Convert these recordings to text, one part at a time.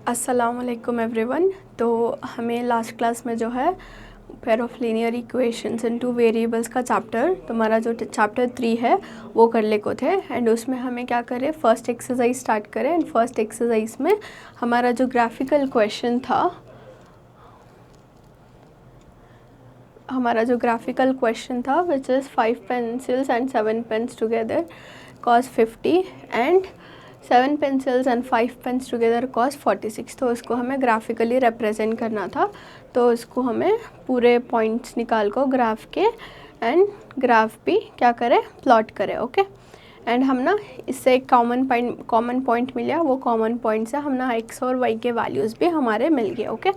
अस्सलामुअलैकुम एवरीवन। तो हमें लास्ट क्लास में जो है pair of linear equations in two variables का चैप्टर तुम्हारा जो चैप्टर 3 है वो कर ले को थे। एंड उसमें हमें क्या करें, फर्स्ट एक्सरसाइज स्टार्ट करें। एंड फर्स्ट एक्सरसाइज में हमारा जो ग्राफिकल क्वेश्चन था, which is 5 pencils and 7 pens together cost 50 and 7 pencils and 5 pens together cost 46। तो उसको हमें ग्राफिकली रिप्रेजेंट करना था। तो उसको हमें पूरे पॉइंट्स निकाल को ग्राफ के एंड ग्राफ भी क्या करें, प्लॉट करें। ओके। एंड हम ना इससे एक कॉमन पॉइंट मिला, वो कॉमन पॉइंट से हम ना एक्स और वाई के वैल्यूज़ भी हमारे मिल गए। ओके।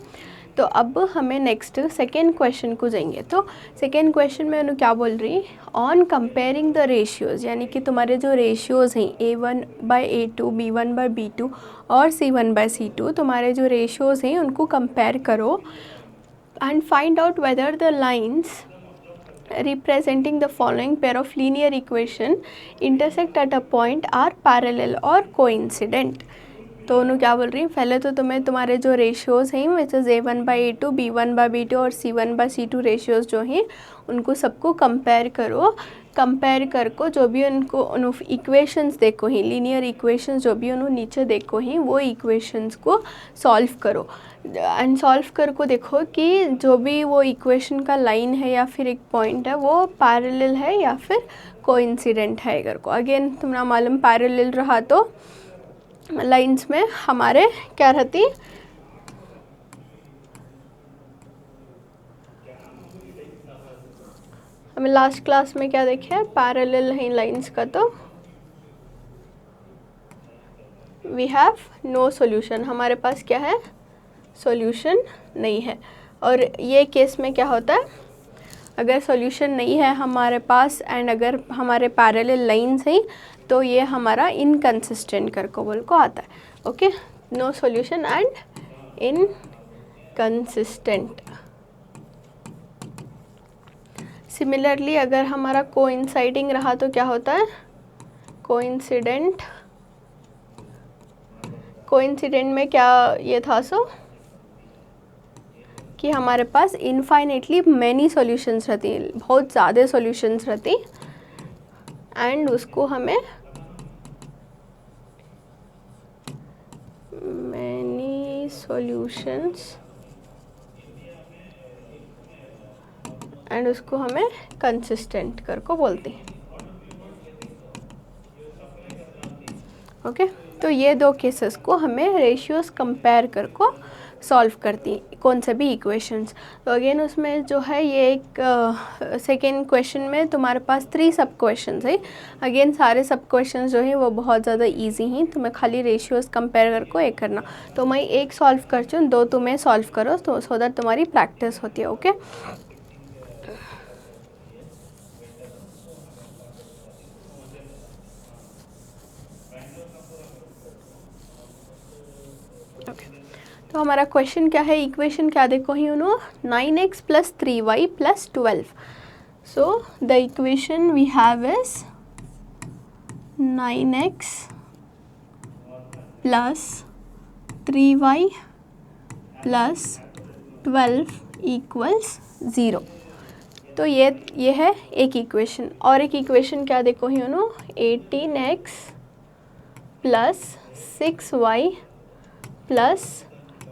तो अब हमें नेक्स्ट सेकेंड क्वेश्चन को जाएंगे। तो सेकेंड क्वेश्चन में उन्होंने क्या बोल रही, ऑन कंपेयरिंग द रेशियोज़, यानी कि तुम्हारे जो रेशियोज़ हैं A1/A2, B1/B2 और C1/C2, तुम्हारे जो रेशियोज़ हैं उनको कंपेयर करो and find out whether the lines representing the following pair of linear equation intersect at a point are parallel or coincident। तो उन्होंने क्या बोल रही हैं, पहले तो तुम्हें तुम्हारे जो रेशियोज़ हैं विच इज़ A1/A2, B1/B2 और C1/C2 रेशियोज़ जो हैं उनको सबको कंपेयर करो। कंपेयर कर को जो भी उनको इक्वेशंस देखो ही, लीनियर इक्वेशंस जो भी उन्होंने नीचे देखो ही, वो इक्वेशंस को सॉल्व करो। एंड सॉल्व कर को देखो कि जो भी वो इक्वेशन का लाइन है या फिर एक पॉइंट है वो पैरेलल है या फिर कोइंसिडेंट है। अगर को अगेन तुम्हारा मालूम पैरेलल रहा तो लाइंस में हमारे क्या रहती, हमें लास्ट क्लास में क्या देखे, पैरेलल है लाइंस का, तो वी हैव नो सॉल्यूशन, हमारे पास क्या है, सॉल्यूशन नहीं है। और ये केस में क्या होता है, अगर सॉल्यूशन नहीं है हमारे पास एंड अगर हमारे पैरेलल लाइंस हैं तो ये हमारा इनकंसिस्टेंट कर को बोल को आता है। Okay, no solution and inconsistent. Similarly अगर हमारा कोइंसाइडिंग रहा तो क्या होता है, कोइंसिडेंट। कोइंसिडेंट में क्या ये था, सो कि हमारे पास इनफाइनेटली मैनी सॉल्यूशंस रहती, बहुत ज़्यादा सॉल्यूशंस रहती एंड उसको हमें मैनी सॉल्यूशंस एंड उसको हमें कंसिस्टेंट कर को बोलते हैं। ओके, तो ये दो केसेस को हमें रेशियोज कंपेयर कर को सॉल्व करती कौन से भी इक्वेशंस। तो अगेन उसमें जो है ये एक सेकेंड क्वेश्चन में तुम्हारे पास 3 सब क्वेश्चंस है। अगेन सारे सब क्वेश्चंस जो हैं वो बहुत ज़्यादा इजी हैं, तुम्हें खाली रेशियोज कंपेयर कर को एक करना। तो मैं एक सॉल्व कर चूँ, 2 तुम्हें सॉल्व करो, तो सो दैट तुम्हारी प्रैक्टिस होती है। ओके, तो हमारा क्वेश्चन क्या है, इक्वेशन क्या देखो ही उन्होंने, 9x + 3y + 12। So the equation we have is 9x + 3y + 12 = 0। तो ये है एक इक्वेशन। और एक इक्वेशन क्या देखो ही उन्होंने, 18x + 6y +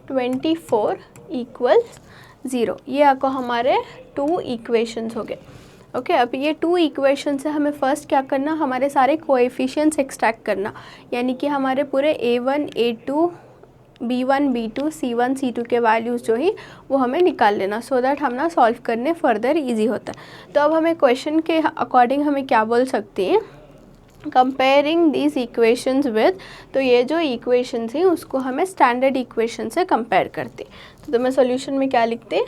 24 = 0। ये आपको हमारे 2 इक्वेशंस हो गए। ओके, अब ये 2 इक्वेशन से हमें फर्स्ट क्या करना, हमारे सारे कोएफिशिएंट्स एक्सट्रैक्ट करना, यानी कि हमारे पूरे A1, A2, B1, B2, C1, C2 के वैल्यूज़ जो ही वो हमें निकाल लेना, सो दैट हम ना सॉल्व करने फर्दर इजी होता है। तो अब हमें क्वेश्चन के अकॉर्डिंग हमें क्या बोल सकते हैं, कंपेयरिंग दीज इक्वेशंस विद, तो ये जो इक्वेशंस हैं उसको हमें स्टैंडर्ड इक्वेशन से कंपेयर करते। तो मैं सॉल्यूशन में क्या लिखते,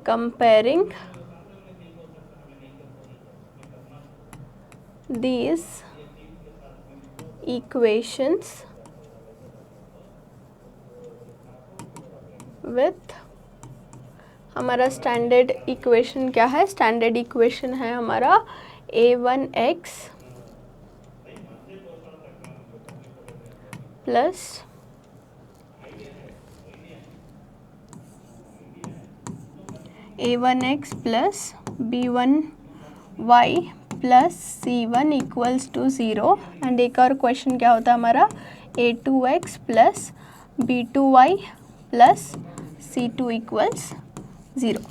कंपेयरिंग दीज इक्वेशंस विथ, हमारा स्टैंडर्ड इक्वेशन क्या है, स्टैंडर्ड इक्वेशन है हमारा A1x + a1x plus b1y plus c1 equals to 0 and एक और क्वेश्चन क्या होता है हमारा a2x plus b2y plus c2 equals 0।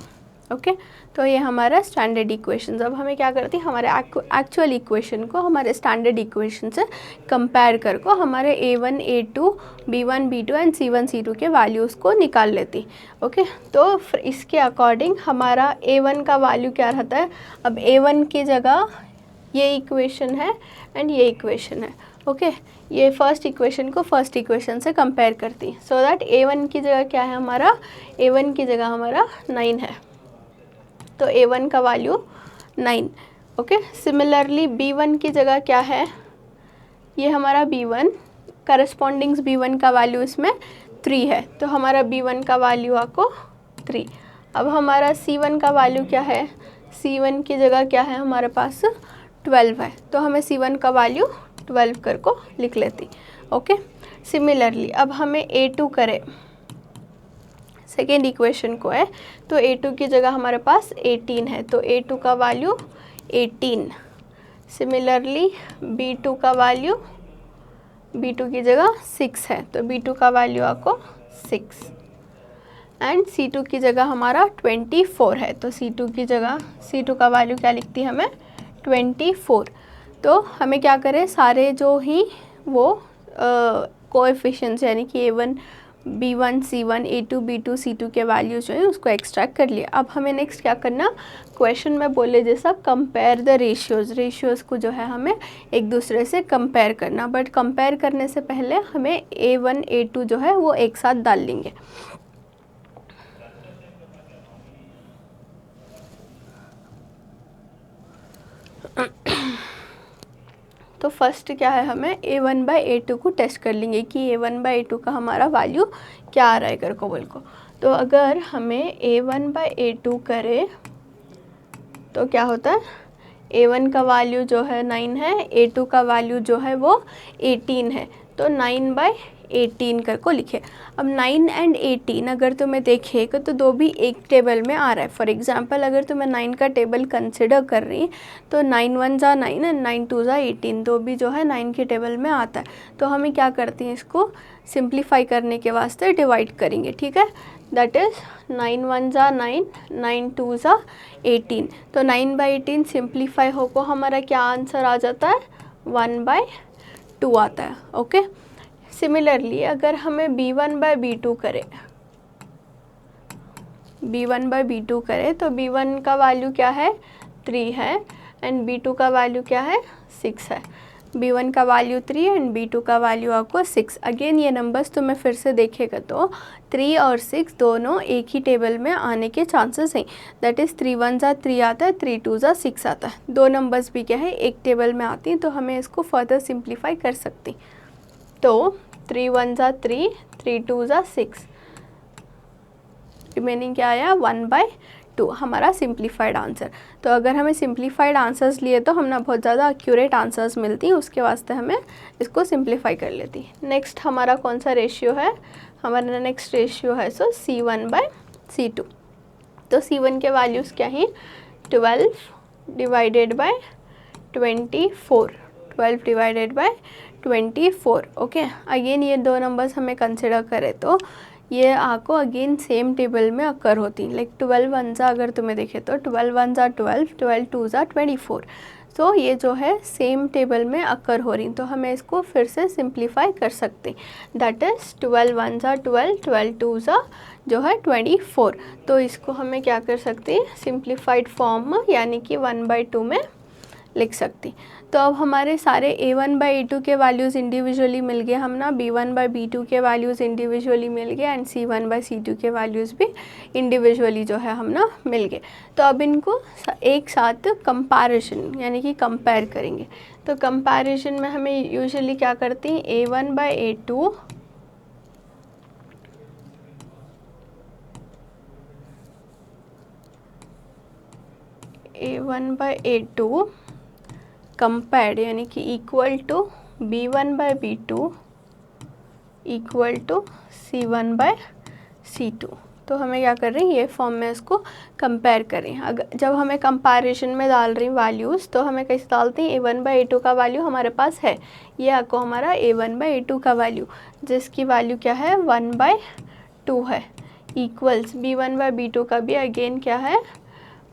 Okay, तो ये हमारा स्टैंडर्ड इक्वेशंस। अब हमें क्या करती है, हमारे एक्चुअल इक्वेशन को हमारे स्टैंडर्ड इक्वेशन से कंपेयर कर को हमारे a1 a2 b1 b2 and c1 c2 के वैल्यूज़ को निकाल लेती। ओके, तो इसके अकॉर्डिंग हमारा a1 का वैल्यू क्या रहता है, अब a1 की जगह ये इक्वेशन है एंड ये इक्वेशन है। ओके, ये फर्स्ट इक्वेशन को फर्स्ट इक्वेशन से कंपेयर करती, सो दैट a1 की जगह क्या है हमारा, a1 की जगह हमारा 9 है, तो a1 का वैल्यू 9। ओके, सिमिलरली b1 की जगह क्या है, ये हमारा b1 करस्पॉन्डिंग्स b1 का वैल्यू इसमें 3 है, तो हमारा b1 का वैल्यू आपको 3। अब हमारा c1 का वैल्यू क्या है, c1 की जगह क्या है हमारे पास 12 है, तो हमें c1 का वैल्यू 12 कर को लिख लेती। ओके, सिमिलरली अब हमें a2 करें, सेकेंड इक्वेशन को है, तो a2 की जगह हमारे पास 18 है, तो a2 का वैल्यू 18। सिमिलरली b2 का वैल्यू, b2 की जगह 6 है, तो b2 का वैल्यू आपको 6 एंड c2 की जगह हमारा 24 है, तो c2 की जगह c2 का वैल्यू क्या लिखती है हमें 24। तो हमें क्या करें, सारे जो ही वो कोएफिशिएंट्स यानी कि a1 b1 c1 a2 b2 c2 के वैल्यूज जो है उसको एक्सट्रैक्ट कर लिया। अब हमें नेक्स्ट क्या करना, क्वेश्चन में बोले जैसा कंपेयर द रेशियोज़ को जो है हमें एक दूसरे से कंपेयर करना, बट कंपेयर करने से पहले हमें a1 a2 जो है वो एक साथ डाल लेंगे। तो फर्स्ट क्या है, हमें a1/a2 को टेस्ट कर लेंगे कि a1/a2 का हमारा वैल्यू क्या आ रहा है कर को बोल को। तो अगर हमें a1/a2 करे तो क्या होता है, a1 का वैल्यू जो है 9 है, a2 का वैल्यू जो है वो 18 है, तो 9/18 कर को लिखे। अब 9 एंड 18 अगर तुम्हें देखेगा तो दो भी एक टेबल में आ रहा है। फॉर एग्जांपल अगर तुम्हें 9 का टेबल कंसिडर कर रही तो 9 1 जा 9 एंड 9 2 जा 18, दो भी जो है 9 के टेबल में आता है। तो हमें क्या करते हैं, इसको सिंप्लीफाई करने के वास्ते डिवाइड करेंगे, ठीक है। दैट इज़ 9 1 जा 9 9 2 जा 18, तो 9/18 सिंप्लीफाई हो को हमारा क्या आंसर आ जाता है 1/2 आता है। ओके, सिमिलरली अगर हमें b1/b2 करें, b1/b2 करें तो b1 का वैल्यू क्या है 3 है एंड b2 का वैल्यू क्या है 6 है। b1 का वैल्यू 3 एंड b2 का वैल्यू आपको 6। अगेन ये नंबर्स तो मैं फिर से देखेगा तो 3 और 6 दोनों एक ही टेबल में आने के चांसेस हैं। दैट इज़ 3 1 जा 3 आता है, 3 2 जा 6 आता है। दो नंबर्स भी क्या है एक टेबल में आती हैं, तो हमें इसको फर्दर सिंप्लीफाई कर सकती। तो 3 1 जा 3 3 2 जा 6, रिमेनिंग क्या आया 1/2 हमारा सिंप्लीफाइड आंसर। तो अगर हमें सिंप्लीफाइड आंसर्स लिए तो हम ना बहुत ज़्यादा एक्यूरेट आंसर्स मिलती हैं, उसके वास्ते हमें इसको सिंप्लीफाई कर लेती। नेक्स्ट हमारा कौन सा रेशियो है, हमारा नेक्स्ट रेशियो है सो C1/C2। तो C1 के वैल्यूज़ क्या हैं 12 divided by 24, 12 divided by 24। Okay, again ये दो नंबर्स हमें कंसिडर करें तो ये आपको अगेन सेम टेबल में अकर होती, लाइक 12 1 जा अगर तुम्हें देखे तो 12 1 जा 12, 12 2 जा 24। सो ये जो है सेम टेबल में अकर हो रही, तो हमें इसको फिर से सिंप्लीफाई कर सकते। दैट इज़ 12 1 जा 12, 12 2 जा जो है 24। तो इसको हमें क्या कर सकते हैं सिंप्लीफाइड फॉर्म यानी कि 1/2 में लिख सकती। तो अब हमारे सारे a1/a2 के वैल्यूज़ इंडिविजुअली मिल गए, हम ना b1/b2 के वैल्यूज़ इंडिविजुअली मिल गए एंड c1/c2 के वैल्यूज़ भी इंडिविजुअली जो है हम ना मिल गए। तो अब इनको एक साथ कंपैरिजन यानी कि कंपेयर करेंगे। तो कंपैरिजन में हमें यूजुअली क्या करते हैं a1/a2 a1/a2 कंपेयर्ड यानी कि equal to b1/b2 equal to c1/c2। तो हमें क्या कर रही हैं, ये फॉर्म में इसको कंपेयर करें। अगर जब हमें कंपैरिजन में डाल रही वैल्यूज़ तो हमें कैसे डालते हैं, A1/A2 का वैल्यू हमारे पास है, ये आपको हमारा A1/A2 का वैल्यू जिसकी वैल्यू क्या है 1/2 है, इक्वल्स B1/B2 का भी अगेन क्या है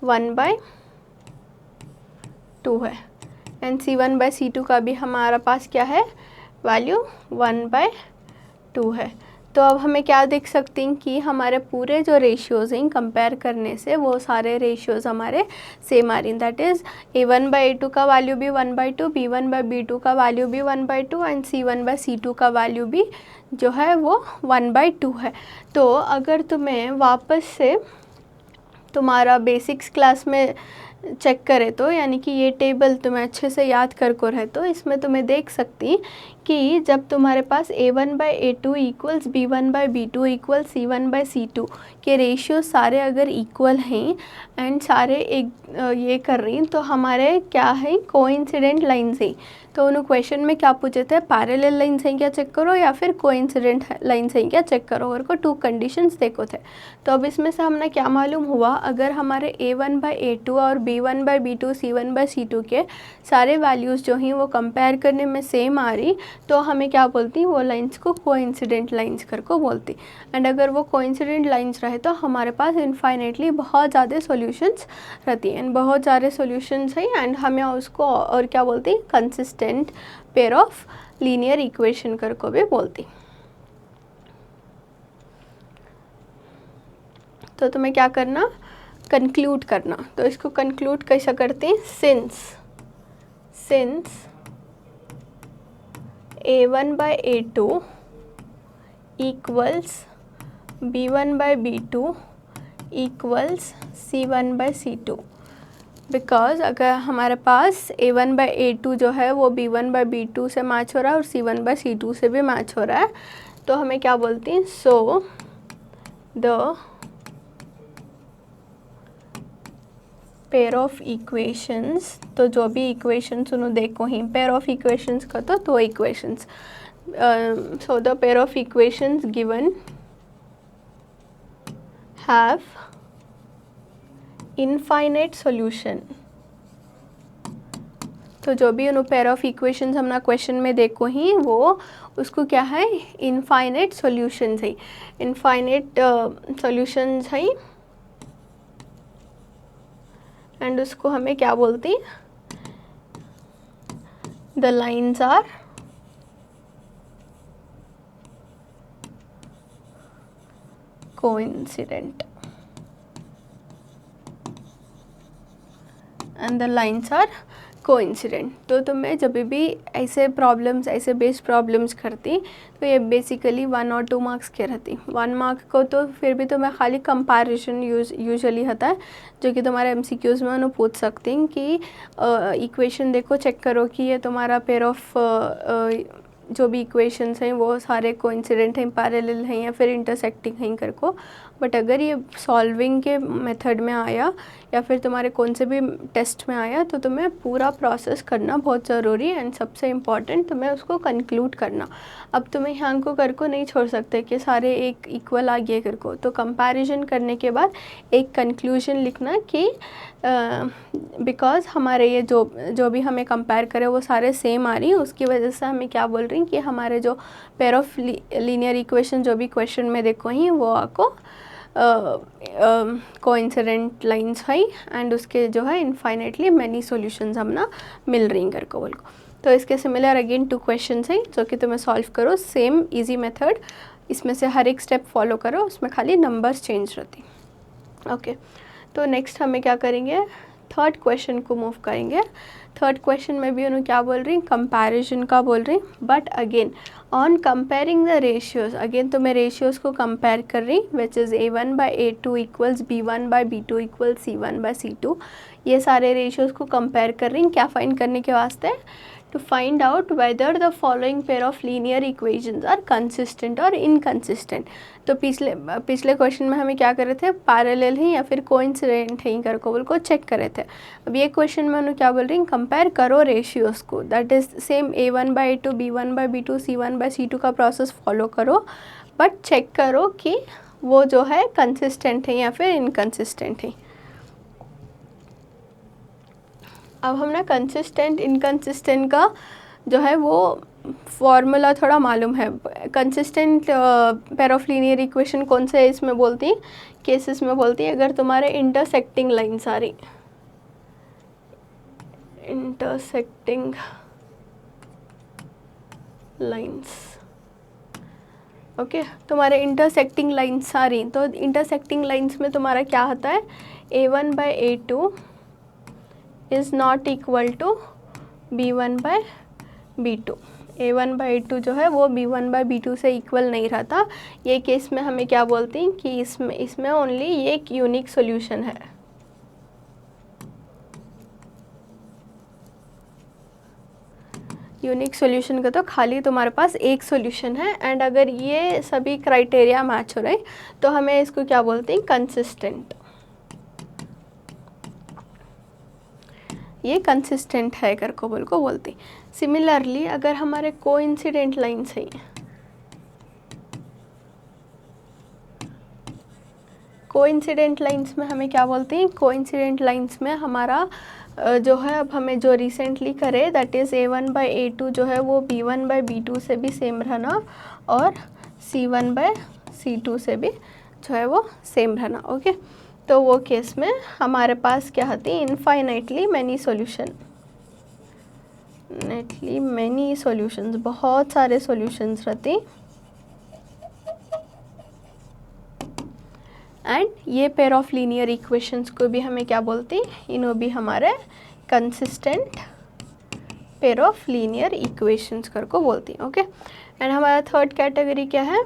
1/2 है, एंड C1/C2 का भी हमारा पास क्या है वैल्यू 1/2 है। तो अब हमें क्या देख सकते हैं कि हमारे पूरे जो रेशियोज़ हैं कंपेयर करने से वो सारे रेशियोज़ हमारे सेम आ रही हैं, दैट इज़ A1/A2 का वैल्यू भी 1/2, B1/B2 का वैल्यू भी 1/2 एंड C1/C2 का वैल्यू भी जो है वो 1/2 है। तो अगर तुम्हें वापस से तुम्हारा बेसिक्स क्लास में चेक करे तो यानी कि ये टेबल तुम्हें अच्छे से याद कर को रहे तो इसमें तुम्हें देख सकती कि जब तुम्हारे पास A1/A2 equals B1/B2 equal C1/C2 के रेशियो सारे अगर इक्वल हैं एंड सारे एक ये कर रही तो हमारे क्या है कोइंसिडेंट लाइन्स हैं। तो उन्होंने क्वेश्चन में क्या पूछे थे, पैरेलल लाइन्स हैं क्या चेक करो या फिर कोइंसिडेंट लाइन्स हैं क्या चेक करो, और को 2 कंडीशंस देखो थे। तो अब इसमें से हमने क्या मालूम हुआ, अगर हमारे A1/A2 और B1/B2 C1/C2 के सारे वैल्यूज़ जो हैं वो कंपेयर करने में सेम आ रही तो हमें क्या बोलती वो लाइन्स को कोइंसिडेंट लाइन्स कर को बोलती। एंड अगर वो कोइंसिडेंट लाइन्स रहे तो हमारे पास इनफाइनेटली बहुत ज़्यादा सॉल्यूशंस रहती हैं, एंड बहुत सारे सॉल्यूशंस हैं एंड हमें उसको और क्या बोलती consistent pair of linear equation कर को भी बोलती। तो तुम्हें क्या करना, कंक्लूड करना। तो इसको कंक्लूड कैसा करते हैं, since A1/A2 equals B1/B2 equals C1/C2, because अगर हमारे पास A1/A2 जो है वो B1/B2 से मैच हो रहा है और C1/C2 से भी मैच हो रहा है तो हमें क्या बोलती हैं, सो द पेयर ऑफ इक्वेशंस, तो जो भी इक्वेशंस उन्होंने देखो ही पेयर ऑफ इक्वेशंस का तो 2 equations, so the pair of equations given have infinite solution. तो जो भी उन्होंने पेयर ऑफ इक्वेशंस हमने क्वेश्चन में देखो ही वो उसको क्या है इनफाइनाइट सॉल्यूशंस है, इनफाइनाइट सॉल्यूशंस है एंड उसको हमें क्या बोलती, the lines are coincident and the lines are coincident. तो तुम्हें जब भी ऐसे प्रॉब्लम्स ऐसे बेस्ड प्रॉब्लम्स करती तो ये बेसिकली 1 और 2 मार्क्स के रहती। 1 मार्क को तो फिर भी तुम्हें खाली कंपैरिजन यूजुअली होता है जो कि तुम्हारे MCQs में उन्हें पूछ सकती हैं कि इक्वेशन देखो चेक करो कि ये तुम्हारा पेयर ऑफ जो भी इक्वेशंस हैं वो सारे कोइंसिडेंट हैं, पैरेलल हैं या फिर इंटरसेक्टिंग हैं कर को। बट अगर ये सॉल्विंग के मेथड में आया या फिर तुम्हारे कौन से भी टेस्ट में आया तो तुम्हें पूरा प्रोसेस करना बहुत ज़रूरी है एंड सबसे इम्पॉर्टेंट तुम्हें उसको कंक्लूड करना। अब तुम्हें यहाँ को कर को नहीं छोड़ सकते कि सारे एक इक्वल आ गए कर को, तो कंपैरिजन करने के बाद एक कंक्लूजन लिखना कि बिकॉज हमारे ये जो भी हमें कंपेयर करे वो सारे सेम आ रही, उसकी वजह से हमें क्या बोल रही कि हमारे जो पेयर ऑफ लीनियर इक्वेशन जो भी क्वेश्चन में देखो ही वो आपको कोइंसिडेंट लाइन्स है एंड उसके जो है इनफाइनाइटली मैनी सॉल्यूशंस हमना मिल रही कर को बोल को। तो इसके सिमिलर अगेन 2 क्वेश्चंस हैं जो कि तुम्हें सॉल्व करो, सेम इजी मेथड, इसमें से हर एक स्टेप फॉलो करो, उसमें खाली नंबर्स चेंज रहती। ओके, तो नेक्स्ट हमें क्या करेंगे, 3rd क्वेश्चन को मूव करेंगे। 3rd क्वेश्चन में भी उन्होंने क्या बोल रही, कंपैरिजन का बोल रही, but again on comparing the ratios, again तो मैं रेशियोज को कंपेयर कर रही which is A1/A2 equals B1/B2 equal C1/C2, ये सारे रेशियोज को कंपेयर कर रही, क्या फाइंड करने के वास्ते, to find out whether the following pair of linear equations are consistent or inconsistent। तो पिछले क्वेश्चन में हमें क्या कर रहे थे, पैरेलल हैं या फिर कोइंसिडेंट हैं कर को बोल को चेक कर रहे थे। अब ये क्वेश्चन में उन्होंने क्या बोल रही हैं, कंपेयर करो रेशियोज़ को, that is same A1/A2 B1/B2 C1/C2 का प्रोसेस फॉलो करो, बट चेक करो कि वो जो है कंसिस्टेंट है या फिर इनकंसिस्टेंट है। अब हम ना कंसिस्टेंट इनकंसिस्टेंट का जो है वो फॉर्मूला थोड़ा मालूम है। Consistent pair of linear equation कौन से इसमें बोलती हैं, केसेस में बोलती है अगर तुम्हारे इंटरसेक्टिंग लाइन्स आ रही, इंटरसेक्टिंग लाइन्स, ओके, तुम्हारे इंटरसेक्टिंग लाइन्स आ रही, तो इंटरसेक्टिंग लाइन्स में तुम्हारा क्या होता है, A1/A2 is not equal to B1/B2। A1/A2 जो है वो B1/B2 से इक्वल नहीं रहता। ये केस में हमें क्या बोलते हैं कि इसमें ओनली ये एक यूनिक सॉल्यूशन है। यूनिक सॉल्यूशन का तो खाली तुम्हारे पास एक सॉल्यूशन है, एंड अगर ये सभी क्राइटेरिया मैच हो रहे तो हमें इसको क्या बोलते हैं, कंसिस्टेंट। ये कंसिस्टेंट है कर को बोलते। सिमिलरली अगर हमारे कोइंसिडेंट लाइन्स हैं, कोइंसिडेंट लाइन्स में हमें क्या बोलते हैं, कोइंसिडेंट लाइन्स में हमारा जो है, अब हमें जो रिसेंटली करे दैट इज़ A1/A2 जो है वो B1/B2 से भी सेम रहना और C1/C2 से भी जो है वो सेम रहना। ओके, तो वो केस में हमारे पास क्या होती है, infinitely many solution, neatly many solutions, बहुत सारे सॉल्यूशंस रहते, एंड ये पेयर ऑफ लीनियर इक्वेशंस को भी हमें क्या बोलते हैं, इन्हों भी हमारे consistent pair of linear equations कर को बोलती हैं। ओके, एंड हमारा थर्ड कैटेगरी क्या है,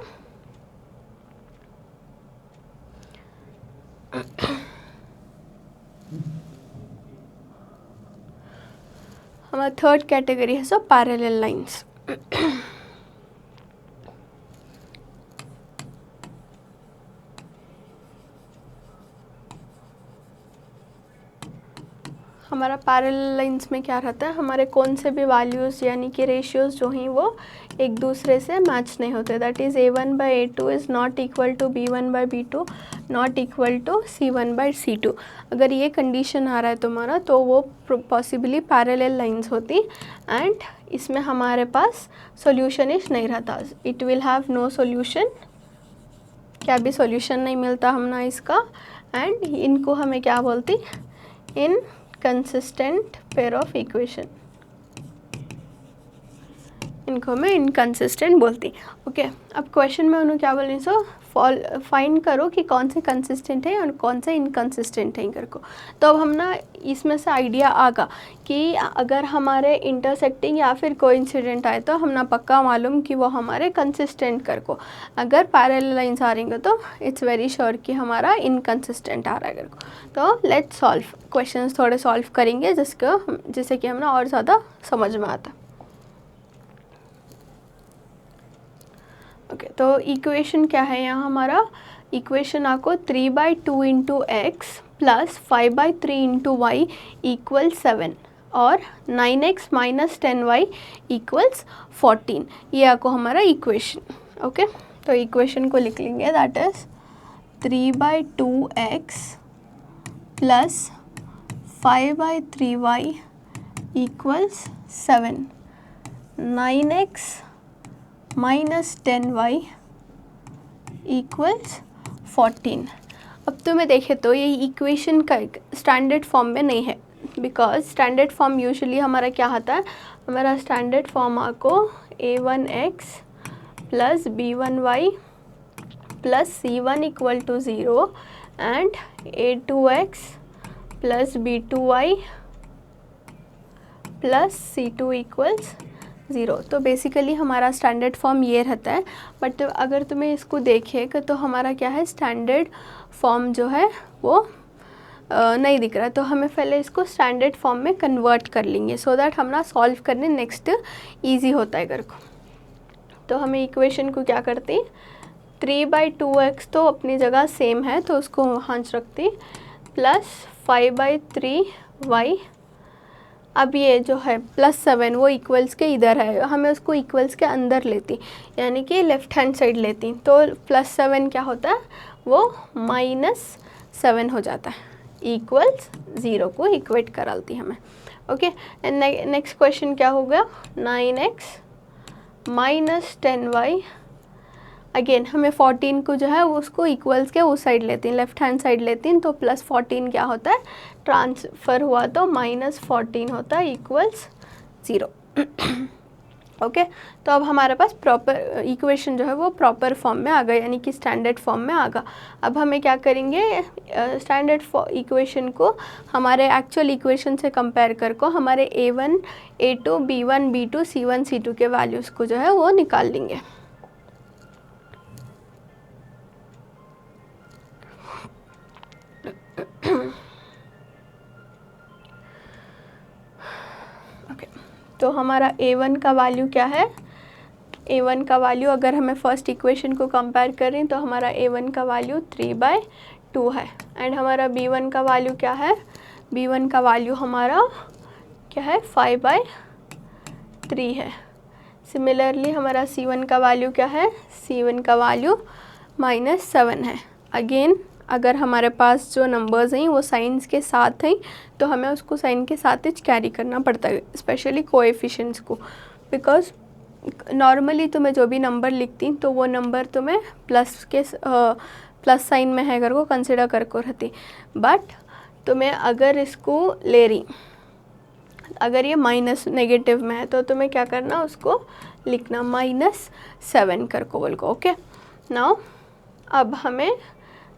हमारा थर्ड कैटेगरी है सो पैरेलल लाइंस। हमारा पैरेलल लाइंस में क्या रहता है, हमारे कौन से भी वैल्यूज़ यानी कि रेशियोज़ जो हैं वो एक दूसरे से मैच नहीं होते। That is A1/A2 is not equal to B1/B2 not equal to C1/C2। अगर ये कंडीशन आ रहा है तुम्हारा तो वो पॉसिबली पैरेलल लाइंस होती, एंड इसमें हमारे पास सॉल्यूशन इश नहीं रहता, it will have no solution, क्या भी सॉल्यूशन नहीं मिलता हमना इसका, एंड इनको हमें क्या बोलती, इन कंसिस्टेंट पेयर ऑफ इक्वेशन, इनको मैं इनकंसिस्टेंट बोलती। ओके, अब क्वेश्चन में उन्होंने क्या बोलनी, सो फाइंड करो कि कौन से कंसिस्टेंट है और कौन से इनकंसिस्टेंट है कर को। तो अब हम ना इसमें से आइडिया आगा कि अगर हमारे इंटरसेक्टिंग या फिर कोइंसिडेंट आए तो हम ना पक्का मालूम कि वो हमारे कंसिस्टेंट कर को, अगर पैरेलल लाइंस आ रही तो इट्स वेरी श्योर कि हमारा इनकंसिस्टेंट आ रहा है कर को। तो लेट्स सॉल्व, क्वेश्चंस थोड़े सॉल्व करेंगे जिससे कि हम ना और ज़्यादा समझ में आता। ओके, तो इक्वेशन क्या है यहाँ हमारा, इक्वेशन आपको 3/2 into x plus 5/3 into y equal 7 और 9x माइनस 10y इक्वल्स 14, ये आपको हमारा इक्वेशन। ओके, तो इक्वेशन को लिख लेंगे, that is 3/2x plus 5/3y equals 7, 9x minus 10y equals 14। अब तुम्हें देखे तो ये इक्वेशन का स्टैंडर्ड फॉर्म में नहीं है, बिकॉज स्टैंडर्ड फॉर्म यूजुअली हमारा क्या होता है, हमारा स्टैंडर्ड फॉर्म आपको A1x plus B1y plus C1 equal to 0 and A2x plus B2y plus C2 equals 0। तो बेसिकली हमारा स्टैंडर्ड फॉर्म ये रहता है, बट अगर तुम्हें इसको देखे तो हमारा क्या है, स्टैंडर्ड फॉर्म जो है वो नहीं दिख रहा, तो हमें पहले इसको स्टैंडर्ड फॉर्म में कन्वर्ट कर लेंगे सो दैट हम ना सॉल्व करने नेक्स्ट ईजी होता है घर को। तो हमें इक्वेशन को क्या करते, 3/2x तो अपनी जगह सेम है तो उसको वहाँ रखते, प्लस 5/3y अब ये जो है +7 वो इक्वल्स के इधर है, हमें उसको इक्वल्स के अंदर लेती, यानी कि लेफ़्ट हैंड साइड लेती, तो +7 क्या होता है, वो -7 हो जाता है, इक्वल्स 0 को इक्वेट कराती हमें। ओके, एंड नेक्स्ट क्वेश्चन क्या होगा, 9x - 10y। अगेन हमें 14 को जो है वो उसको इक्वल्स के उस साइड लेती हैं, लेफ्ट हैंड साइड लेती हैं, तो +14 क्या होता है, ट्रांसफ़र हुआ तो -14 होता है, इक्वल्स 0। ओके, तो अब हमारे पास प्रॉपर इक्वेशन जो है वो प्रॉपर फॉर्म में आ गया, यानी कि स्टैंडर्ड फॉर्म में आ गया। अब हमें क्या करेंगे, स्टैंडर्ड इक्वेशन को हमारे एक्चुअल इक्वेशन से कंपेयर कर को हमारे A1, A2, B1, B2, C1, C2 के वैल्यूज़ को जो है वो निकाल लेंगे। ओके, तो हमारा A1 का वैल्यू क्या है, A1 का वैल्यू अगर हमें फर्स्ट इक्वेशन को कंपेयर करें तो हमारा A1 का वैल्यू 3/2 है, एंड हमारा B1 का वैल्यू क्या है, B1 का वैल्यू हमारा क्या है, 5/3 है। सिमिलरली हमारा C1 का वैल्यू क्या है, C1 का वैल्यू -7 है। अगेन अगर हमारे पास जो नंबर्स हैं वो साइंस के साथ हैं तो हमें उसको साइन के साथ ही कैरी करना पड़ता है, स्पेशली कोएफिशिएंट्स को, बिकॉज नॉर्मली तुम्हें जो भी नंबर लिखती तो वो नंबर तुम्हें प्लस साइन में है अगर वो कंसिडर कर को रहती, बट तुम्हें अगर इसको ले रही, अगर ये माइनस नेगेटिव में है तो तुम्हें क्या करना, उसको लिखना -7 कर को बोल को। ओके, नाउ अब हमें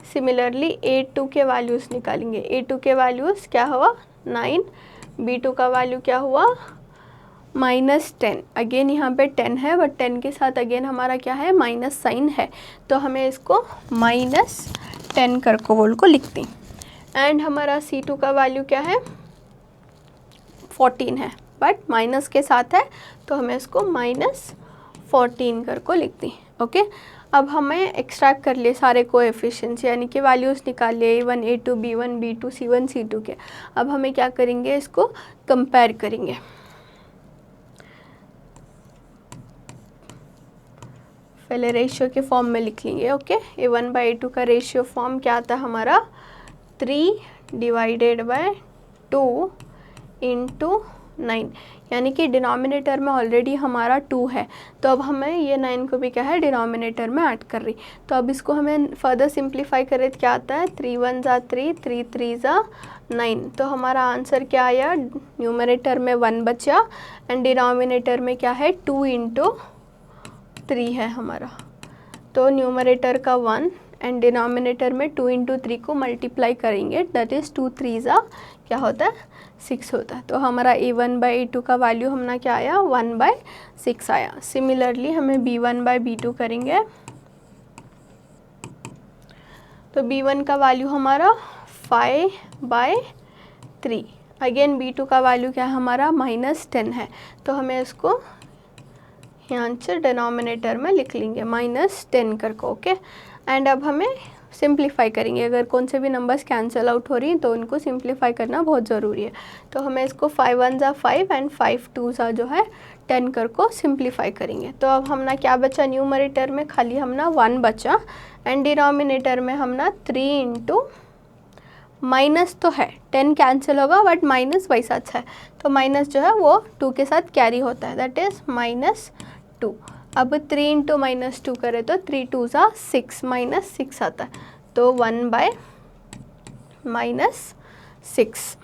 सिमिलरली A2 के वैल्यूज़ निकालेंगे। A2 के वैल्यूज़ क्या हुआ, 9, B2 का वैल्यू क्या हुआ, -10। अगेन यहाँ पे 10 है, बट 10 के साथ अगेन हमारा क्या है, माइनस साइन है, तो हमें इसको -10 कर को बोल को लिखती। एंड हमारा C2 का वैल्यू क्या है, 14 है, बट माइनस के साथ है तो हमें इसको -14 कर को लिखती। ओके, अब हमें एक्सट्रैक्ट कर लिए सारे कोएफिशिएंट्स, यानी कि वैल्यूज़ निकाल लिए A1, A2, B1, B2, C1, C2 के। अब हमें क्या करेंगे, इसको कंपेयर करेंगे। पहले रेशियो के फॉर्म में लिख लेंगे। ओके, A1/A2 का रेशियो फॉर्म क्या आता है हमारा, 3/2 × 9, यानी कि डिनोमिनेटर में ऑलरेडी हमारा 2 है, तो अब हमें ये 9 को भी क्या है, डिनोमिनेटर में ऐड कर रही, तो अब इसको हमें फर्दर सिंप्लीफाई करें तो क्या आता है, 3 1 ज़ा 3, 3 3 ज़ा 9, तो हमारा आंसर क्या आया, न्यूमरेटर में 1 बचा एंड डिनोमिनेटर में क्या है, 2 × 3 है हमारा, तो न्यूमरेटर का 1 एंड डिनोमिनेटर में 2 × 3 को मल्टीप्लाई करेंगे, दैट इज़ 2 3 ज़ा क्या होता है, 6 होता है, तो हमारा A1/A2 का वैल्यू हमारा क्या आया, 1/6 आया। सिमिलरली हमें B1/B2 करेंगे, तो B1 का वैल्यू हमारा 5/3, अगेन B2 का वैल्यू क्या है हमारा, -10 है, तो हमें इसको यहाँ से डिनोमिनेटर में लिख लेंगे -10 कर को। ओके, एंड अब हमें सिंप्लीफाई करेंगे, अगर कौन से भी नंबर्स कैंसिल आउट हो रही हैं तो उनको सिंप्लीफाई करना बहुत ज़रूरी है, तो हमें इसको 5 1 ज़ा 5 एंड 5 2 ज़ा जो है 10 कर को सिंप्लीफाई करेंगे, तो अब हमना क्या बचा, न्यूमरेटर में खाली हमना 1 बचा एंड डिनोमिनेटर में हमना 3 × माइनस तो है, 10 कैंसिल होगा बट माइनस वैसा अच्छा है, तो माइनस जो है वो 2 के साथ कैरी होता है, दैट इज़ -2। अब 3 × -2 करें तो 3 2 ज़ा 6, -6 आता है, तो 1/-6।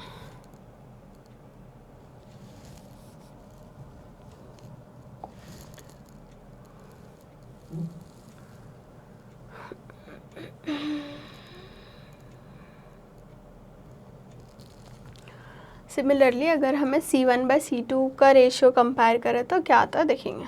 सिमिलरली अगर हमें C1/C2 का रेशियो कंपेयर करें तो क्या आता है देखेंगे,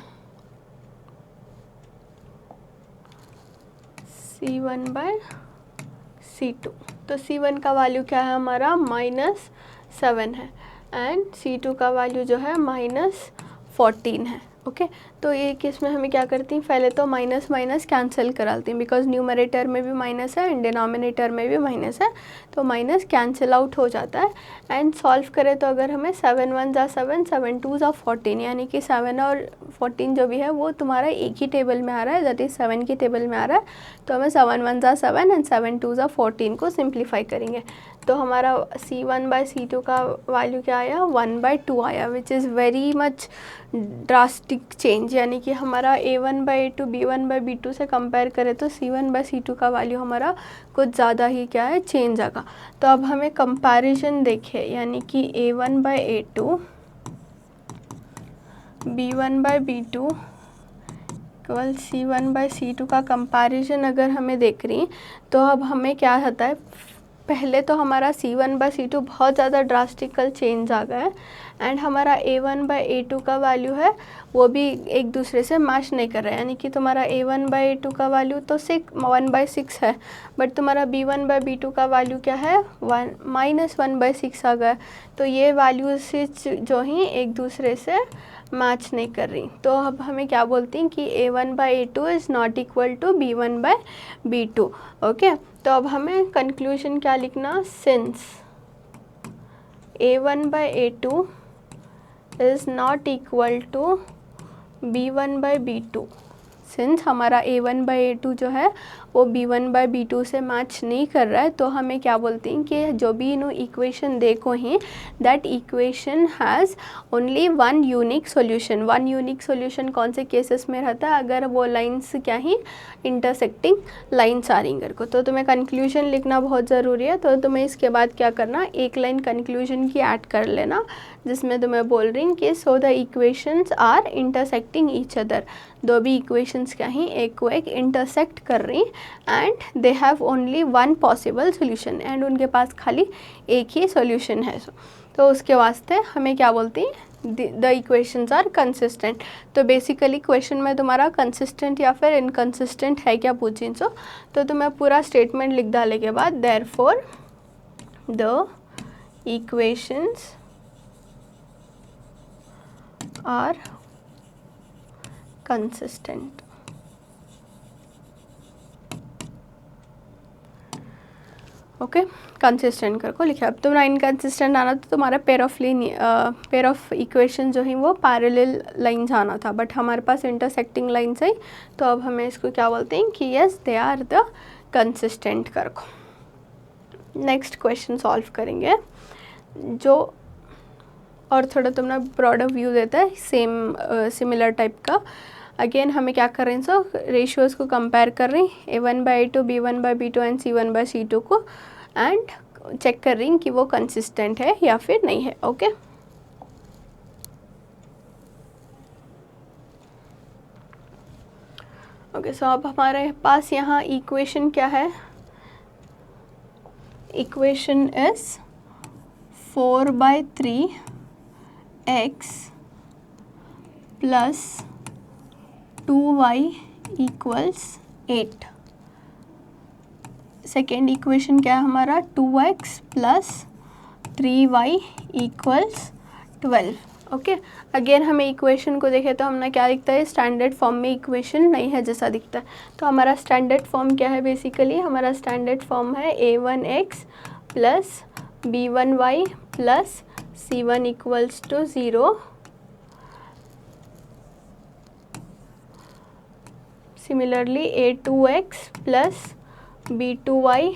C1/C2, तो C1 का वैल्यू क्या है हमारा, -7 है एंड C2 का वैल्यू जो है -14 है। ओके, तो ये केस में हमें क्या करती हैं, पहले तो माइनस माइनस कैंसिल कराती हैं, बिकॉज न्यूमरेटर में भी माइनस है एंड डिनोमिनेटर में भी माइनस है, तो माइनस कैंसिल आउट हो जाता है। एंड सॉल्व करें तो अगर हमें 7 1 ज़ा 7, 7 2 ज़ा 14, यानी कि 7 और 14 जो भी है वो तुम्हारा एक ही टेबल में आ रहा है, दैट इज़ 7 की टेबल में आ रहा है। तो हमें 7 1 ज़ा 7 एंड 7 2 ज़ा 14 को सिंप्लीफाई करेंगे, तो हमारा C1/C2 का वैल्यू क्या आया, 1/2 आया, which is very much drastic change, यानी कि हमारा A1/A2 B1/B2 से कंपेयर करें तो C1/C2 का वैल्यू हमारा कुछ ज़्यादा ही क्या है, चेंज आएगा। तो अब हमें कंपैरिजन देखें, यानी कि A1/A2 B1/B2 केवल C1/C2 का कंपैरिजन अगर हमें देख रही, तो अब हमें क्या होता है, पहले तो हमारा C1/C2 बहुत ज़्यादा ड्रास्टिकल चेंज आ गया है एंड हमारा A1/A2 का वैल्यू है वो भी एक दूसरे से मैच नहीं कर रहा है, यानी कि तुम्हारा A1/A2 का वैल्यू तो 1/6 है, बट तुम्हारा B1/B2 का वैल्यू क्या है, -1/6 आ गया। तो ये वैल्यू से जो ही एक दूसरे से मैच नहीं कर रही, तो अब हमें क्या बोलती हैं कि A1/A2 is not equal to B1/B2। Okay, तो अब हमें कंक्लूजन क्या लिखना, since A1/A2 is not equal to B1/B2, since हमारा A1/A2 जो है वो B1/B2 से मैच नहीं कर रहा है, तो हमें क्या बोलते हैं कि जो भी इन्हों इक्वेशन देखो ही, that equation has only one unique solution. One unique solution कौन से केसेस में रहता है, अगर वो लाइंस क्या ही इंटरसेक्टिंग लाइंस आ रही को, तो तुम्हें कंक्लूजन लिखना बहुत ज़रूरी है। तो तुम्हें इसके बाद क्या करना, एक लाइन कंक्लूजन की ऐड कर लेना, जिसमें तुम्हें बोल रही हूँ कि so the equations are intersecting each other, दो भी इक्वेशंस क्या ही एक को एक इंटरसेक्ट कर रही and they have only one possible solution, and उनके पास खाली एक ही सोल्यूशन है। तो उसके वास्ते हमें क्या बोलती हैं, द इक्वेशंस आर कंसिस्टेंट। तो बेसिकली क्वेश्चन में तुम्हारा कंसिस्टेंट या फिर इनकंसिस्टेंट है क्या पूछी, तो तुम्हें पूरा स्टेटमेंट लिख डालने के बाद therefore the equations are consistent. Okay, consistent कर को लिखा। अब तुम्हारा इनकंसिस्टेंट आना तो तुम्हारा पेयर ऑफ इक्वेशन जो है वो पैरेलल लाइंस आना था, बट हमारे पास इंटरसेक्टिंग लाइंस है, तो अब हमें इसको क्या बोलते हैं कि yes they are the consistent कर को। नेक्स्ट क्वेश्चन सॉल्व करेंगे, जो और थोड़ा तुम्हारा ब्रॉडर व्यू देता है सेम सिमिलर टाइप का। अगेन हमें क्या कर रहे हैं, सो रेशियोज़ को कंपेयर कर रही हैं, A1/A2 B1/B2 एंड C1/C2 को, एंड चेक कर रही हैं कि वो कंसिस्टेंट है या फिर नहीं है। ओके, सो अब हमारे पास यहाँ इक्वेशन क्या है, equation is 4/3x plus 2y equals 8। Second equation क्या है हमारा, 2x plus 3y equals 12। Okay, again हमें इक्वेशन को देखें तो हमने क्या दिखता है, स्टैंडर्ड फॉर्म में इक्वेशन नहीं है जैसा दिखता है। तो हमारा स्टैंडर्ड फॉर्म क्या है, बेसिकली हमारा स्टैंडर्ड फॉर्म है A1x plus B1y plus C1 equals to 0। Similarly A2x plus B2y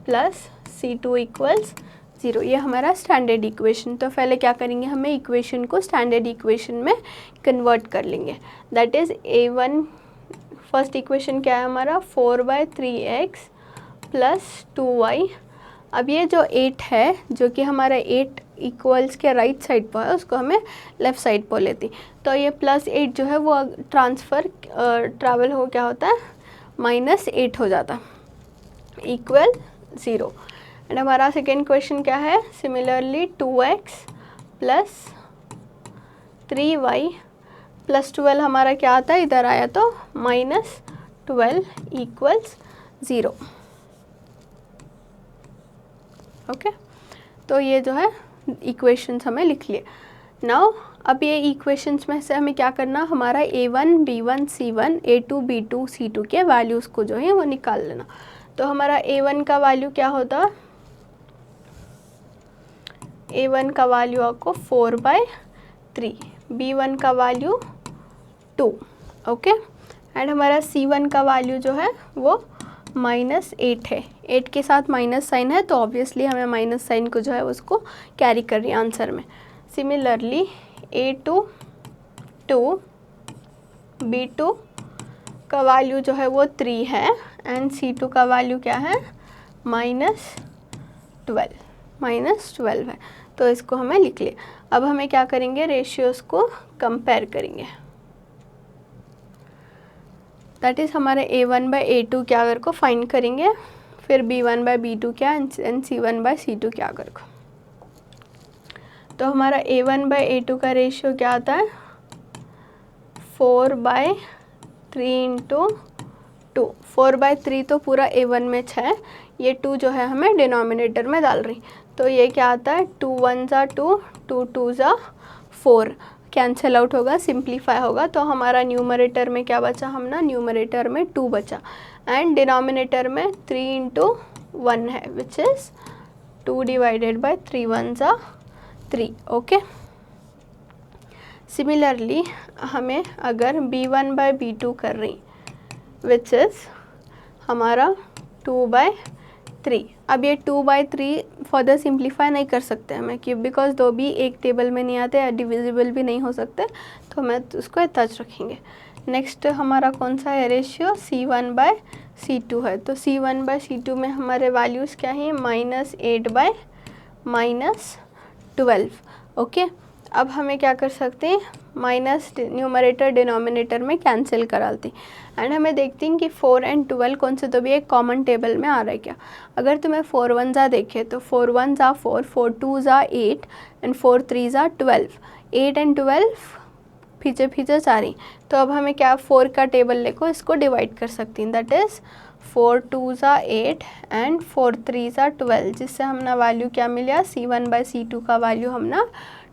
plus C2 equals 0, ये हमारा स्टैंडर्ड इक्वेशन। तो पहले क्या करेंगे, हमें इक्वेशन को स्टैंडर्ड इक्वेशन में कन्वर्ट कर लेंगे, that is A1, first equation क्या है हमारा 4/3x प्लस 2y। अब ये जो 8 है, जो कि हमारा 8 इक्वल्स के राइट साइड पर है, उसको हमें लेफ़्ट साइड पर लेती, तो ये +8 जो है वो ट्रैवल हो क्या होता है, -8 हो जाता, इक्वल 0। एंड हमारा सेकेंड क्वेश्चन क्या है, similarly 2x plus 3y plus 12 हमारा क्या आता है, इधर आया तो -12 इक्वल्स 0। ओके, तो ये जो है इक्वेशंस हमें लिख लिए। नाउ अब ये इक्वेशंस में से हमें क्या करना, हमारा A1 B1 C1 A2 B2 C2 के वैल्यूज़ को जो है वो निकाल लेना। तो हमारा A1 का वैल्यू क्या होता, A1 का वैल्यू आपको 4/3, B1 का वैल्यू 2, ओके। एंड हमारा C1 का वैल्यू जो है वो -8 है, 8 के साथ माइनस साइन है तो ऑब्वियसली हमें माइनस साइन को जो है उसको कैरी कर रही है आंसर में। सिमिलरली A2 2, B2 का वैल्यू जो है वो 3 है एंड C2 का वैल्यू क्या है, -12 है। तो इसको हमें लिख लिया। अब हमें क्या करेंगे, रेशियोज को कंपेयर करेंगे। दैट इज़ हमारे A1/A2 क्या अगर को फाइंड करेंगे, फिर B1/B2 क्या एंड C1/C2 क्या अगर को। तो हमारा A1/A2 का रेशियो क्या आता है, 4/3 × 2। 4/3 तो पूरा A1 में 6, ये 2 जो है हमें डिनोमिनेटर में डाल रही, तो ये क्या आता है 2 1 ज़ा 2, 2 2 ज़ा 4, कैंसिल आउट होगा, सिंप्लीफाई होगा। तो हमारा न्यूमरेटर में क्या बचा, हम ना न्यूमरेटर में 2 बचा एंड डिनोमिनेटर में 3 × 1 है विच इज़ 2 / 3 1 ज़ा 3, ओके। सिमिलरली हमें अगर B1/B2 कर रही विच इज़ हमारा 2/3। अब ये 2/3 फर्दर सिंप्लीफाई नहीं कर सकते हमें, क्यों, बिकॉज दो भी एक टेबल में नहीं आते, डिविजिबल भी नहीं हो सकते, तो हमें उसको टच रखेंगे। नेक्स्ट हमारा कौन सा है रेशियो, C1/C2 है। तो C1/C2 में हमारे वैल्यूज़ क्या हैं, -8/-12, ओके। अब हमें क्या कर सकते हैं, माइनस न्यूमरेटर डिनोमिनेटर में कैंसिल कराती एंड हमें देखते हैं कि 4 और 12 कौन से तो भी एक कॉमन टेबल में आ रहा है क्या। अगर तुम्हें 4 1 ज़ा देखे तो 4 1 ज़ा 4, 4 2 ज़ा 8 एंड 4 3 ज़ा 12, 8 और 12 पीछे पीछे जा रही। तो अब हमें क्या 4 का टेबल लेको इसको डिवाइड कर सकती हैं, दैट इज़ 4 2 ज़ा 8 एंड 4 3 ज़ा 12, जिससे हमने वैल्यू क्या मिला, C1/C2 का वैल्यू हमने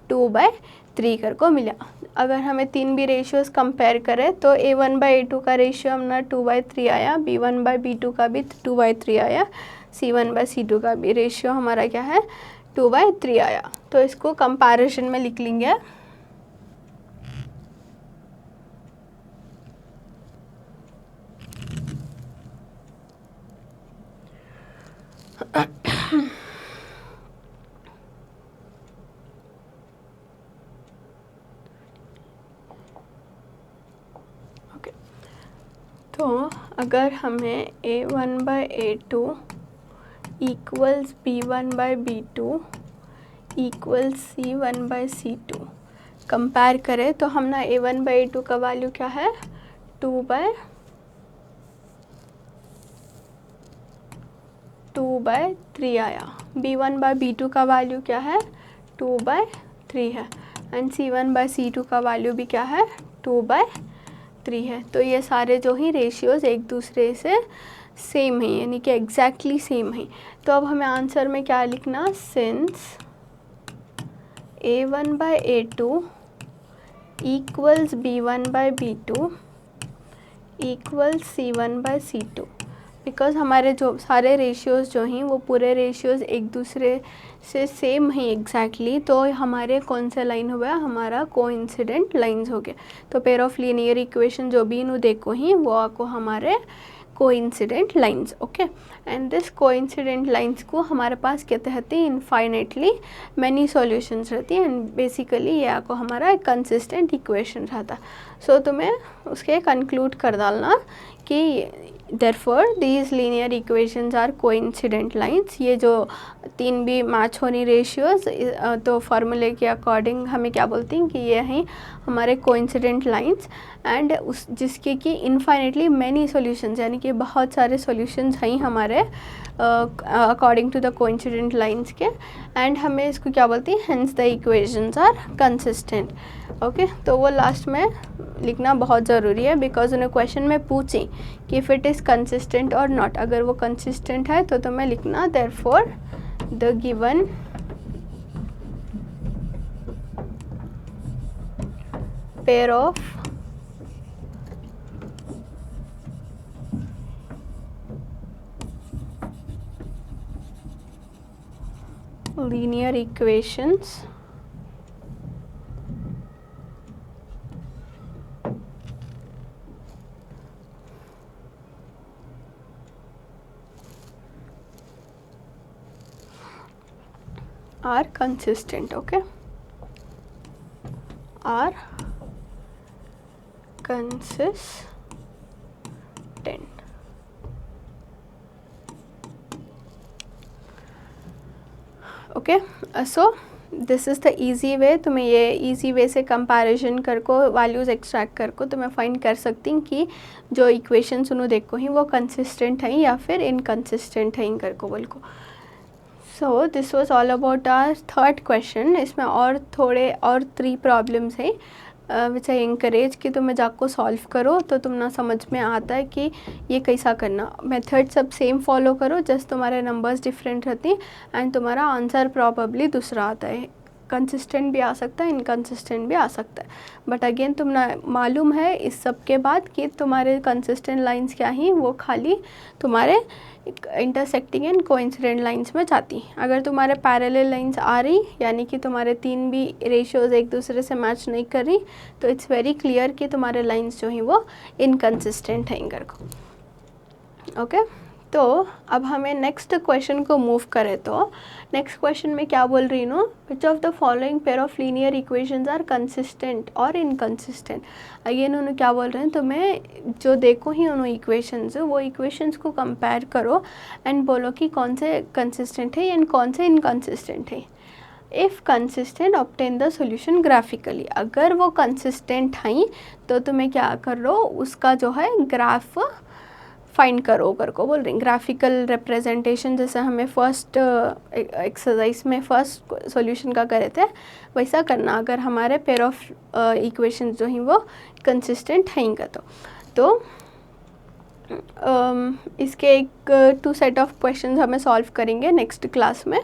2/3 कर को मिला। अगर हमें तीन भी रेशियोज़ कंपेयर करें तो A1/A2 का रेशियो हमने 2/3 आया, B1/B2 का भी 2/3 आया, C1/C2 का भी रेशियो हमारा क्या है 2/3 आया। तो इसको कंपैरिजन में लिख लेंगे। तो अगर हमें A1/A2 equals B1/B2 equals C1/C2 compare करें तो हमने A1/A2 का वैल्यू क्या है 2/3 आया, B1/B2 का वैल्यू क्या है 2/3 है एंड C1/C2 का वैल्यू भी क्या है 2/3 है। तो ये सारे जो ही रेशियोज़ एक दूसरे से सेम है, यानी कि एग्जैक्टली सेम है। तो अब हमें आंसर में क्या लिखना, since A1/A2 equals B1/B2 equals C1/C2, because हमारे जो सारे रेशियोज़ जो हैं वो पूरे रेशियोज़ एक दूसरे से सेम हैं एग्जैक्टली, तो हमारे कौन सा लाइन हो गया, हमारा कोइंसिडेंट लाइंस हो गए। तो पेयर ऑफ लीनियर इक्वेशन जो भी इन्हों देखो ही वो आपको हमारे coincident lines, okay. And this coincident lines को हमारे पास क्या कहते हैं, इनफाइनाइटली मैनी सॉल्यूशंस रहती हैं एंड बेसिकली ये आपको हमारा एक कंसिस्टेंट इक्वेशन रहता है। सो तुम्हें उसके कंक्लूड कर डालना कि therefore these linear equations are coincident lines। ये जो तीन भी मैच होनी रेशियोज तो फार्मूले के अकॉर्डिंग हमें क्या बोलते हैं कि ये हैं हमारे कोइंसिडेंट लाइंस एंड उस जिसके कि इनफाइनेटली मैनी सॉल्यूशंस, यानी कि बहुत सारे सॉल्यूशंस हैं हमारे according to the coincident lines के, एंड हमें इसको क्या बोलते हैं, hence the equations are consistent, okay. तो वो लास्ट में लिखना बहुत ज़रूरी है, बिकॉज उन्हें क्वेश्चन में पूछें कि इफ़ इट इज़ कंसिस्टेंट और नॉट, अगर वो कंसिस्टेंट है तो तुम्हें लिखना therefore the given pair of linear equations are consistent. Okay, are consistent. Okay, so this is the easy way. तुम्हें ये ईजी वे से कंपैरिजन कर को वैल्यूज़ एक्सट्रैक्ट कर को तुम्हें फाइंड कर सकती हैं कि जो इक्वेशंस उन्होंने देखो ही वो कंसिस्टेंट हैं या फिर इनकंसिस्टेंट हैं कर को बोल को. So this was all about our third question. इसमें और थोड़े और 3 प्रॉब्लम्स हैं विच आई इंकरेज कि तुम्हें जाको सॉल्व करो तो तुम ना समझ में आता है कि ये कैसा करना. मेथड सब सेम फॉलो करो, जस्ट तुम्हारे नंबर्स डिफरेंट रहती हैं एंड तुम्हारा आंसर प्रॉबली दूसरा आता है. कंसिस्टेंट भी आ सकता है, इनकंसिस्टेंट भी आ सकता है. बट अगेन तुम ना मालूम है इस सब के बाद कि तुम्हारे कंसिस्टेंट लाइंस क्या ही, वो खाली तुम्हारे इंटरसेक्टिंग एंड कोइंसिडेंट लाइंस में जाती. अगर तुम्हारे पैरेलल लाइंस आ रही यानी कि तुम्हारे 3 भी रेशियोज एक दूसरे से मैच नहीं कर रही तो इट्स वेरी क्लियर कि तुम्हारे लाइंस जो हैं वो इनकंसिस्टेंट हैं इनकर को. ओके, तो अब हमें नेक्स्ट क्वेश्चन को मूव करें. तो नेक्स्ट क्वेश्चन में क्या बोल रही हूँ, which of the following pair of linear equations are consistent और इनकंसिस्टेंट. अगेन उन्होंने क्या बोल रहे हैं, तुम्हें जो देखो ही उन्होंने इक्वेशंस, वो इक्वेशंस को कंपेयर करो एंड बोलो कि कौन से कंसिस्टेंट है एंड कौन से इनकंसिस्टेंट है. If consistent obtain the solution graphically. अगर वो कंसिस्टेंट हैं तो तुम्हें क्या कर लो, उसका जो है ग्राफ फाइंड करो कर को बोल रही. ग्राफिकल रिप्रेजेंटेशन जैसे हमें फर्स्ट एक्सरसाइज में फर्स्ट सॉल्यूशन का करे थे वैसा करना अगर हमारे पेयर ऑफ इक्वेशंस जो हैं वो कंसिस्टेंट हैं का. तो इसके एक 2 सेट ऑफ क्वेश्चंस हमें सॉल्व करेंगे नेक्स्ट क्लास में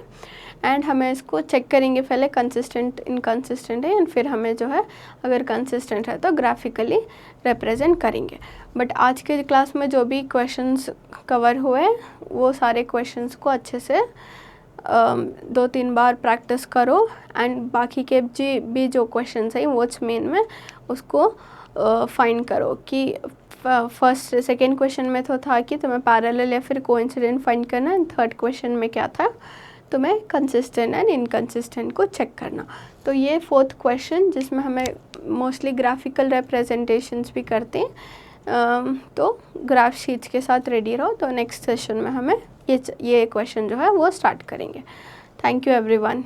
एंड हमें इसको चेक करेंगे पहले कंसिस्टेंट इनकंसिस्टेंट है एंड फिर हमें जो है अगर कंसिस्टेंट है तो ग्राफिकली रिप्रेजेंट करेंगे. बट आज के क्लास में जो भी क्वेश्चंस कवर हुए वो सारे क्वेश्चंस को अच्छे से 2-3 बार प्रैक्टिस करो एंड बाकी के भी जो क्वेश्चंस हैं वो मेन में उसको फाइंड करो कि फर्स्ट सेकेंड क्वेश्चन में तो था कि तुम्हें पैरेलल या फिर कोइंसिडेंट फाइंड करना है. थर्ड क्वेश्चन में क्या था, तुम्हें कंसिस्टेंट एंड इनकंसिस्टेंट को चेक करना. तो ये फोर्थ क्वेश्चन जिसमें हमें मोस्टली ग्राफिकल रिप्रेजेंटेशंस भी करते हैं. तो ग्राफ शीट्स के साथ रेडी रहो. तो नेक्स्ट सेशन में हमें ये क्वेश्चन जो है वो स्टार्ट करेंगे. Thank you everyone.